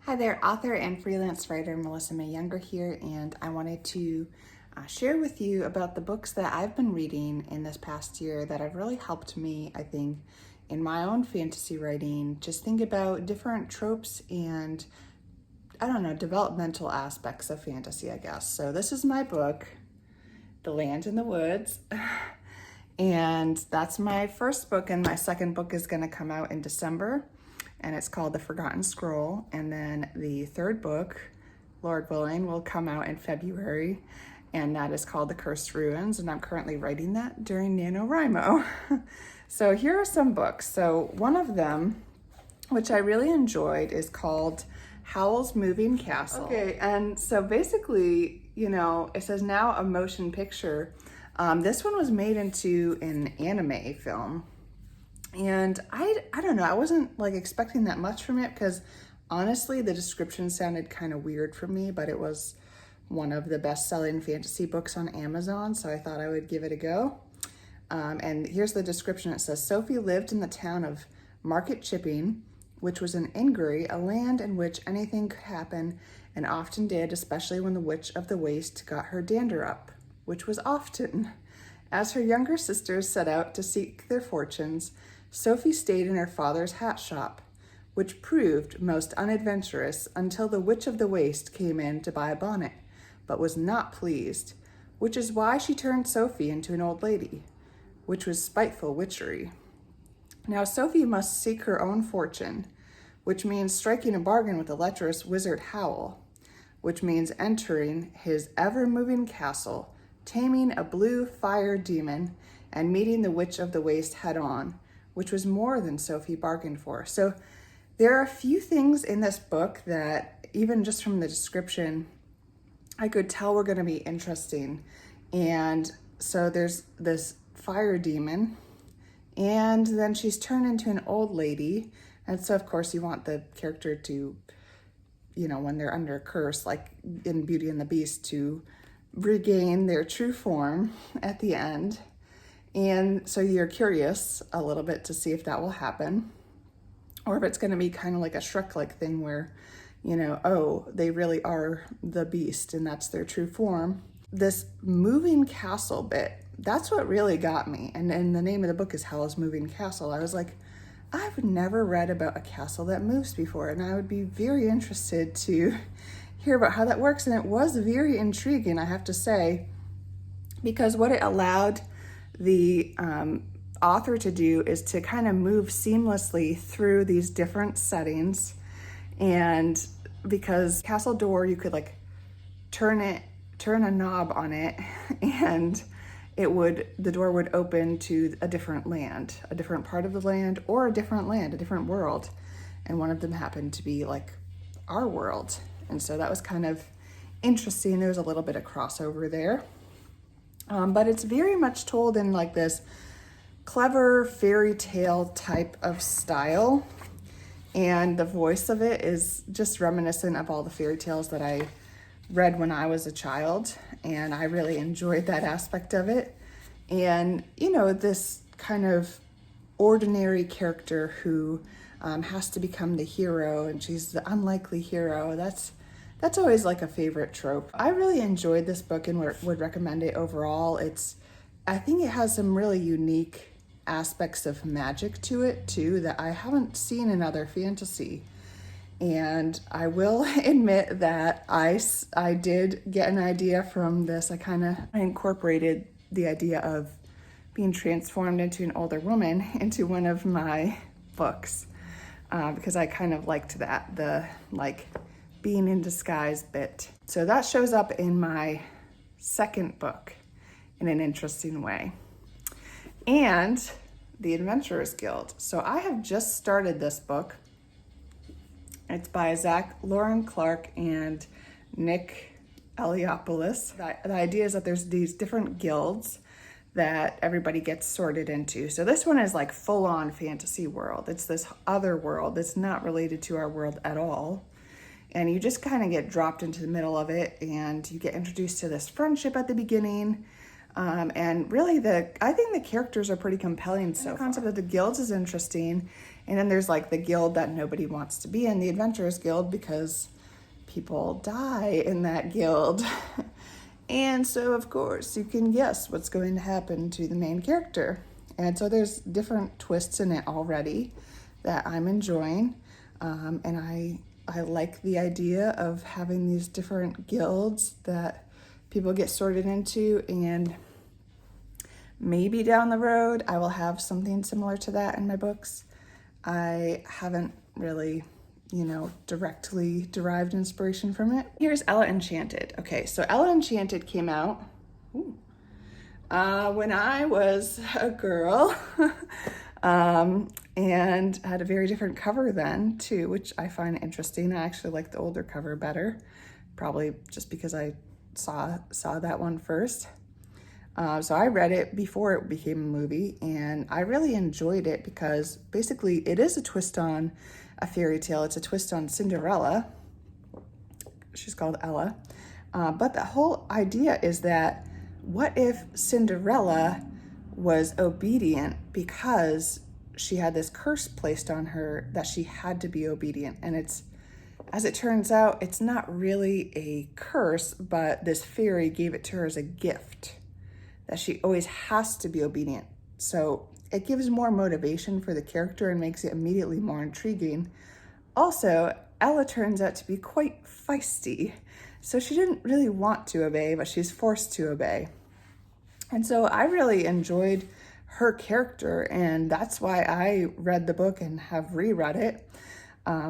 Hi there, author and freelance writer Melissa May Younger here, and I wanted to share with you about the books that I've been reading in this past year that have really helped me, I think, in my own fantasy writing. Just think about different tropes and, I don't know, developmental aspects of fantasy, I guess. So this is my book, The Land in the Woods, and that's my first book, and my second book is going to come out in December. And it's called The Forgotten Scroll. And then the third book, Lord willing, will come out in February, and that is called The Cursed Ruins, and I'm currently writing that during NaNoWriMo. So here are some books. So one of them, which I really enjoyed, is called Howl's Moving Castle. Okay, and so basically, you know, it says now a motion picture. This one was made into an anime film. And I don't know, I wasn't like expecting that much from it because honestly, the description sounded kind of weird for me, but it was one of the best-selling fantasy books on Amazon, so I thought I would give it a go. And here's the description. It says, Sophie lived in the town of Market Chipping, which was in Ingary, a land in which anything could happen and often did, especially when the Witch of the Waste got her dander up, which was often. As her younger sisters set out to seek their fortunes, Sophie stayed in her father's hat shop, which proved most unadventurous until the Witch of the Waste came in to buy a bonnet, but was not pleased, which is why she turned Sophie into an old lady, which was spiteful witchery. Now Sophie must seek her own fortune, which means striking a bargain with the lecherous wizard Howl, which means entering his ever-moving castle, taming a blue fire demon, and meeting the Witch of the Waste head-on, which was more than Sophie bargained for. So there are a few things in this book that, even just from the description, I could tell were going to be interesting. And so there's this fire demon, and then she's turned into an old lady. And so, of course, you want the character to, you know, when they're under a curse, like in Beauty and the Beast, to regain their true form at the end. And so you're curious a little bit to see if that will happen, or if it's going to be kind of like a Shrek-like thing where, you know, oh, they really are the beast and that's their true form. This moving castle bit, that's what really got me. And the name of the book is Howl's Moving Castle. I was like, I've never read about a castle that moves before, and I would be very interested to hear about how that works. And it was very intriguing, I have to say, because what it allowed the author to do is to kind of move seamlessly through these different settings. And because castle door, you could like turn a knob on it, and the door would open to a different land, a different part of the land, or a different land, a different world. And one of them happened to be like our world. And so that was kind of interesting. There was a little bit of crossover there. But it's very much told in like this clever fairy tale type of style. And the voice of it is just reminiscent of all the fairy tales that I read when I was a child. And I really enjoyed that aspect of it. And, you know, this kind of ordinary character who has to become the hero, and she's the unlikely hero. That's always like a favorite trope. I really enjoyed this book and would recommend it overall. I think it has some really unique aspects of magic to it too that I haven't seen in other fantasy. And I will admit that I did get an idea from this. I incorporated the idea of being transformed into an older woman into one of my books because I kind of liked that, the like being in disguise bit. So that shows up in my second book in an interesting way. And The Adventurers Guild. So I have just started this book. It's by Zach Lauren Clark and Nick Eliopoulos. The idea is that there's these different guilds that everybody gets sorted into. So this one is like full-on fantasy world. It's this other world that's not related to our world at all. And you just kind of get dropped into the middle of it, and you get introduced to this friendship at the beginning. And really I think the characters are pretty compelling. So the concept of the guilds is interesting. And then there's like the guild that nobody wants to be in, the Adventurers Guild, because people die in that guild. And so of course you can guess what's going to happen to the main character. And so there's different twists in it already that I'm enjoying. And I like the idea of having these different guilds that people get sorted into, and maybe down the road I will have something similar to that in my books. I haven't really, directly derived inspiration from it. Here's Ella Enchanted. Okay, so Ella Enchanted came out when I was a girl. And had a very different cover then too, which I find interesting. I actually like the older cover better, probably just because I saw that one first. So I read it before it became a movie, and I really enjoyed it because basically it is a twist on a fairy tale. It's a twist on Cinderella. She's called Ella. But the whole idea is that what if Cinderella was obedient because she had this curse placed on her that she had to be obedient? And as it turns out, it's not really a curse, but this fairy gave it to her as a gift that she always has to be obedient. So it gives more motivation for the character and makes it immediately more intriguing. Also, Ella turns out to be quite feisty. So she didn't really want to obey, but she's forced to obey. And so I really enjoyed her character, and that's why I read the book and have reread it,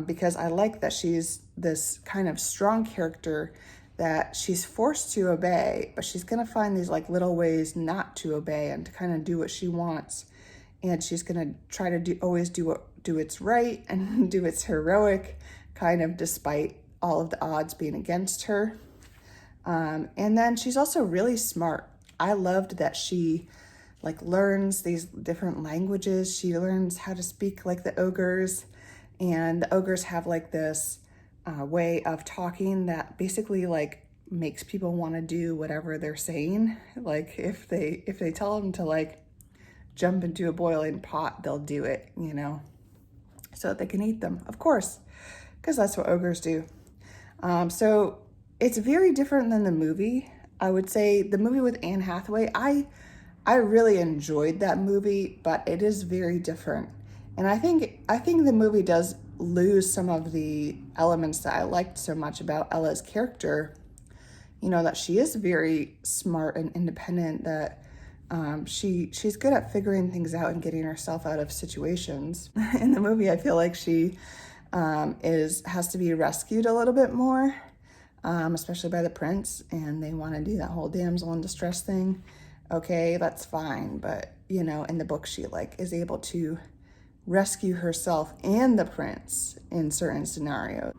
because I like that she's this kind of strong character that she's forced to obey, but she's gonna find these like little ways not to obey and to kind of do what she wants. And she's gonna try to always do what's right and do what's heroic, kind of despite all of the odds being against her. And then she's also really smart. I loved that she like learns these different languages. She learns how to speak like the ogres, and the ogres have like this way of talking that basically like makes people want to do whatever they're saying. Like if they tell them to like jump into a boiling pot, they'll do it, so that they can eat them, of course, because that's what ogres do. So it's very different than the movie. I would say the movie with Anne Hathaway, I really enjoyed that movie, but it is very different. And I think the movie does lose some of the elements that I liked so much about Ella's character. That she is very smart and independent, that she's good at figuring things out and getting herself out of situations. In the movie, I feel like she has to be rescued a little bit more, especially by the prince, and they want to do that whole damsel in distress thing. Okay, that's fine, but in the book she like is able to rescue herself and the prince in certain scenarios.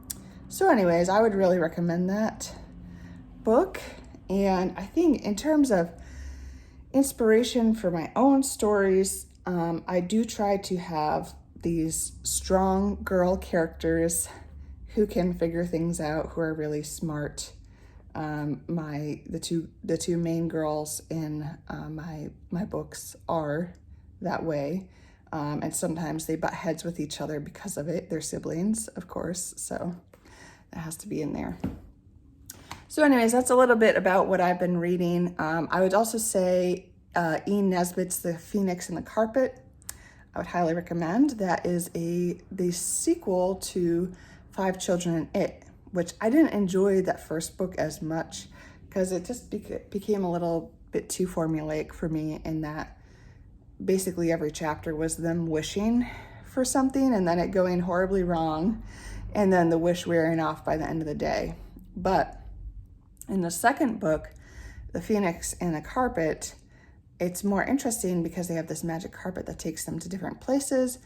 So anyways, I would really recommend that book. And I think in terms of inspiration for my own stories, I do try to have these strong girl characters who can figure things out, who are really smart. The two main girls in my books are that way. And sometimes they butt heads with each other because of it. They're siblings, of course, so that has to be in there. So anyways, that's a little bit about what I've been reading. I would also say Ian Nesbitt's The Phoenix and the Carpet. I would highly recommend. That is the sequel to Five Children and It, which I didn't enjoy that first book as much because it just became a little bit too formulaic for me, in that basically every chapter was them wishing for something and then it going horribly wrong, and then the wish wearing off by the end of the day. But in the second book, The Phoenix and the Carpet, it's more interesting because they have this magic carpet that takes them to different places.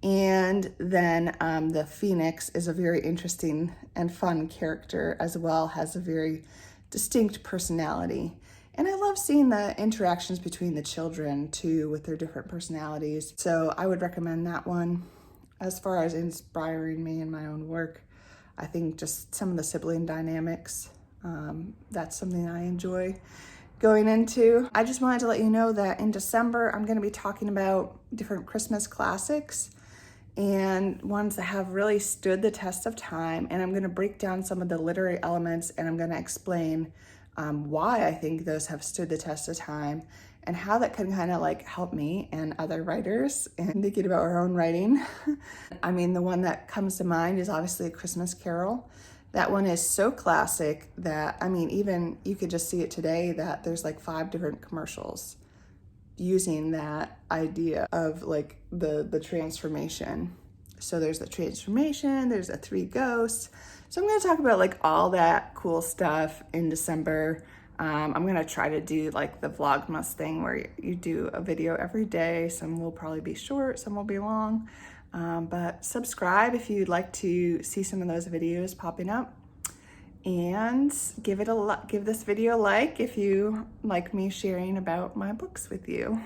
And then the Phoenix is a very interesting and fun character as well, has a very distinct personality. And I love seeing the interactions between the children too, with their different personalities. So I would recommend that one. As far as inspiring me in my own work, I think just some of the sibling dynamics, that's something I enjoy. going into. I just wanted to let you know that in December, I'm gonna be talking about different Christmas classics and ones that have really stood the test of time. And I'm gonna break down some of the literary elements, and I'm gonna explain why I think those have stood the test of time and how that can kind of like help me and other writers in thinking about our own writing. I mean, the one that comes to mind is obviously A Christmas Carol. That one is so classic that, I mean, even you could just see it today that there's like 5 different commercials using that idea of like the transformation. So there's the transformation, there's the 3 ghosts. So I'm gonna talk about like all that cool stuff in December. I'm gonna try to do like the Vlogmas thing where you do a video every day. Some will probably be short, some will be long. But subscribe if you'd like to see some of those videos popping up. And give this video a like if you like me sharing about my books with you.